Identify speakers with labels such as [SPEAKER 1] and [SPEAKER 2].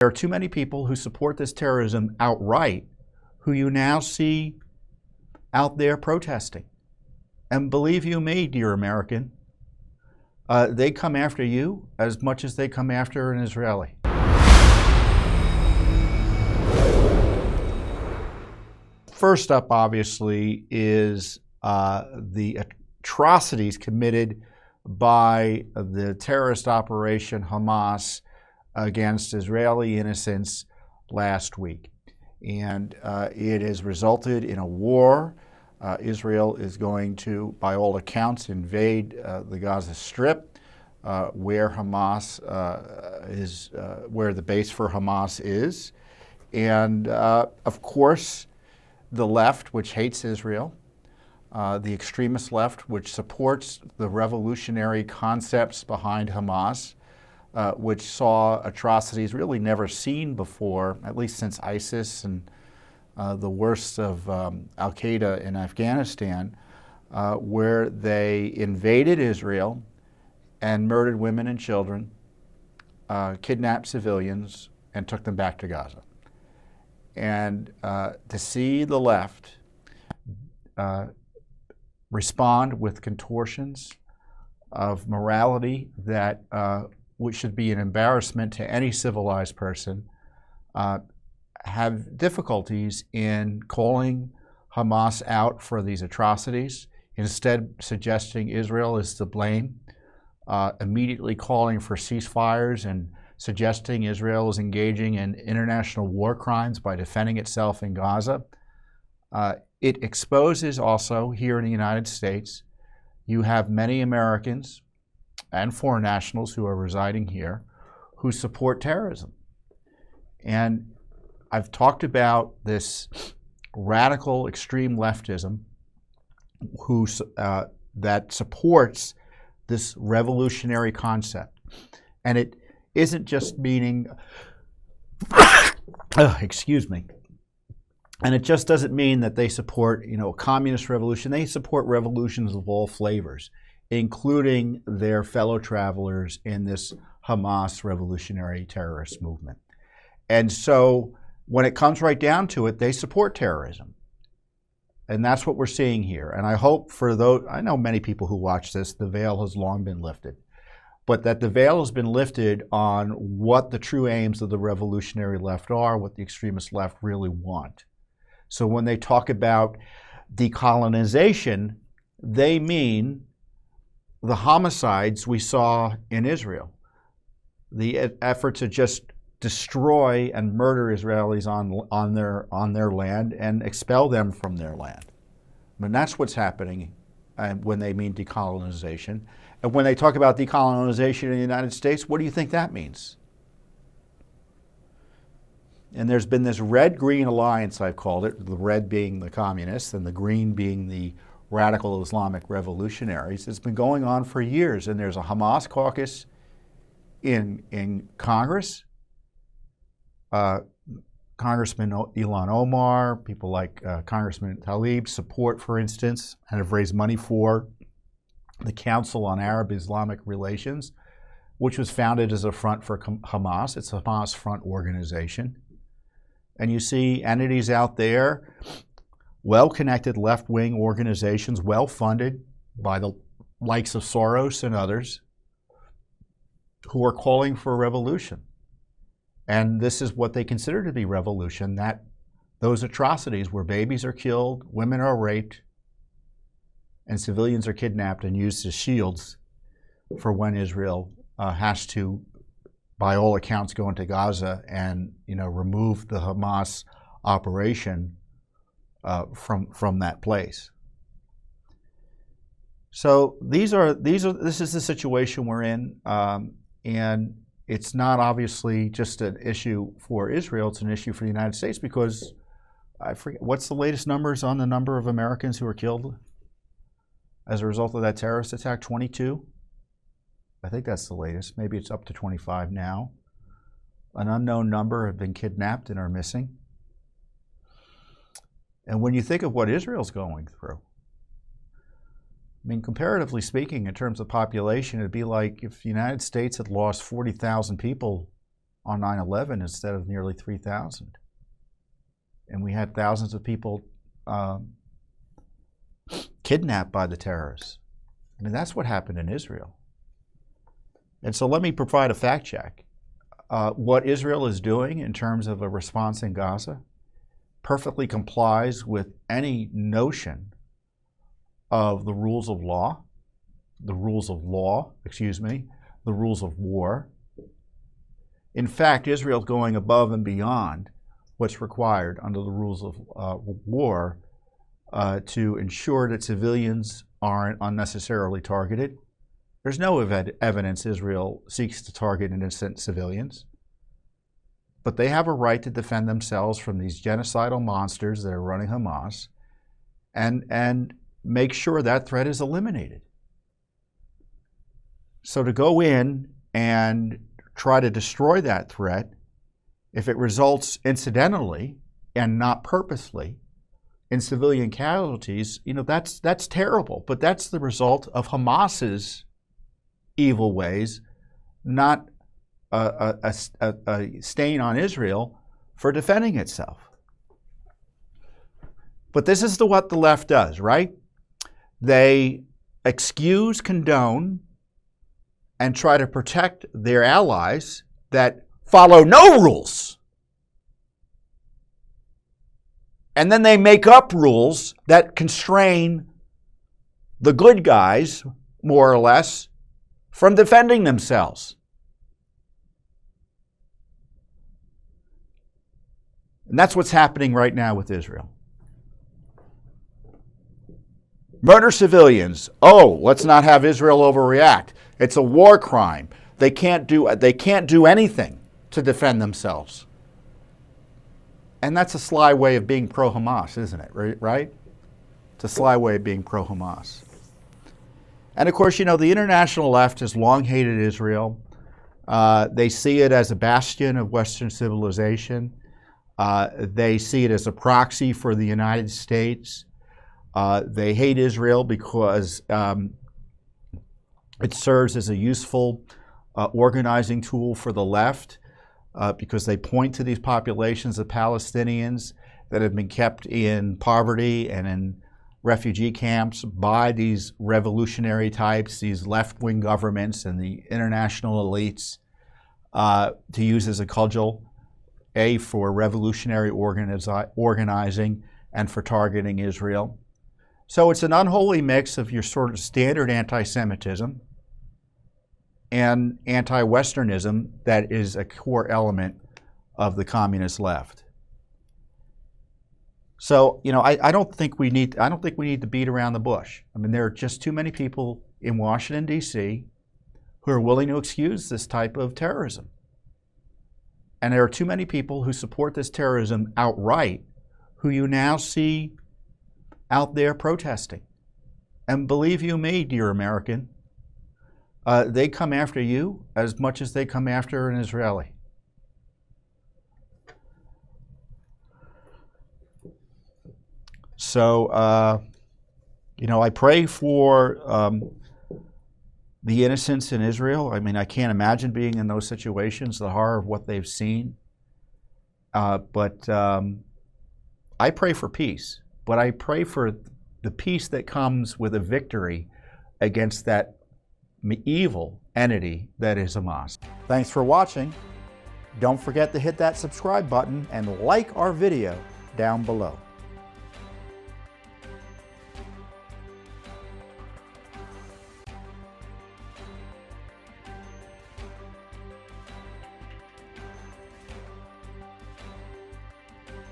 [SPEAKER 1] There are too many people who support this terrorism outright who you now see out there protesting. And believe you me, dear American, they come after you as much as they come after an Israeli. First up, obviously, is the atrocities committed by the terrorist operation Hamas against Israeli innocents last week. And it has resulted in a war. Israel is going to, by all accounts, invade the Gaza Strip, where Hamas is, where the base for Hamas is. And of course, the left, which hates Israel, the extremist left, which supports the revolutionary concepts behind Hamas, which saw atrocities really never seen before, at least since ISIS and the worst of Al-Qaeda in Afghanistan, where they invaded Israel and murdered women and children, kidnapped civilians, and took them back to Gaza. And to see the left respond with contortions of morality that which should be an embarrassment to any civilized person, have difficulties in calling Hamas out for these atrocities, instead suggesting Israel is to blame, immediately calling for ceasefires and suggesting Israel is engaging in international war crimes by defending itself in Gaza. It exposes also, here in the United States, you have many Americans and foreign nationals who are residing here who support terrorism. And I've talked about this radical extreme leftism that supports this revolutionary concept. And it isn't just meaning, excuse me, and it just doesn't mean that they support, a communist revolution. They support revolutions of all flavors, including their fellow travelers in this Hamas revolutionary terrorist movement. And so when it comes right down to it, they support terrorism. And that's what we're seeing here. And I hope for those, I know many people who watch this, the veil has long been lifted. But that the veil has been lifted on what the true aims of the revolutionary left are, what the extremist left really want. So when they talk about decolonization, they mean the homicides we saw in Israel, the effort to just destroy and murder Israelis on their land and expel them from their land. I mean, that's what's happening when they mean decolonization. And when they talk about decolonization in the United States, what do you think that means? And there's been this red-green alliance, I've called it, the red being the communists and the green being the radical Islamic revolutionaries. It's been going on for years, and there's a Hamas caucus in Congress. Congressman Ilhan Omar, people like Congressman Tlaib support, for instance, and have raised money for the Council on Arab-Islamic Relations, which was founded as a front for Hamas. It's a Hamas front organization. And you see entities out there, well-connected left-wing organizations, well-funded by the likes of Soros and others, who are calling for a revolution. And this is what they consider to be revolution, that those atrocities where babies are killed, women are raped, and civilians are kidnapped and used as shields for when Israel has to, by all accounts, go into Gaza and remove the Hamas operation from that place. So this is the situation we're in, and it's not obviously just an issue for Israel, it's an issue for the United States, because I forget, what's the latest numbers on the number of Americans who were killed as a result of that terrorist attack? 22? I think that's the latest. Maybe it's up to 25 now. An unknown number have been kidnapped and are missing. And when you think of what Israel's going through, I mean, comparatively speaking, in terms of population, it'd be like if the United States had lost 40,000 people on 9/11 instead of nearly 3,000. And we had thousands of people kidnapped by the terrorists. I mean, that's what happened in Israel. And so let me provide a fact check. What Israel is doing in terms of a response in Gaza perfectly complies with any notion of the rules of law, the rules of war. In fact, Israel is going above and beyond what's required under the rules of war to ensure that civilians aren't unnecessarily targeted. There's no evidence Israel seeks to target innocent civilians, but they have a right to defend themselves from these genocidal monsters that are running Hamas and make sure that threat is eliminated. So to go in and try to destroy that threat, if it results incidentally and not purposely in civilian casualties, that's terrible. But that's the result of Hamas's evil ways, not a stain on Israel for defending itself. But this is what the left does, right? They excuse, condone, and try to protect their allies that follow no rules. And then they make up rules that constrain the good guys, more or less, from defending themselves. And that's what's happening right now with Israel. Murder civilians. Oh, let's not have Israel overreact. It's a war crime. They can't do anything to defend themselves. And that's a sly way of being pro-Hamas, isn't it? Right? It's a sly way of being pro-Hamas. And of course, the international left has long hated Israel. They see it as a bastion of Western civilization. They see it as a proxy for the United States. They hate Israel because it serves as a useful organizing tool for the left, because they point to these populations of Palestinians that have been kept in poverty and in refugee camps by these revolutionary types, these left-wing governments and the international elites, to use as a cudgel, for revolutionary organizing and for targeting Israel. So it's an unholy mix of your sort of standard anti-Semitism and anti-Westernism that is a core element of the communist left. So, I don't think we need to beat around the bush. I mean, there are just too many people in Washington, D.C. who are willing to excuse this type of terrorism. And there are too many people who support this terrorism outright who you now see out there protesting. And believe you me, dear American, they come after you as much as they come after an Israeli. So, I pray for the innocents in Israel. I mean, I can't imagine being in those situations, the horror of what they've seen. But I pray for peace. But I pray for the peace that comes with a victory against that evil entity that is Hamas. Thanks for watching. Don't forget to hit that subscribe button and like our video down below.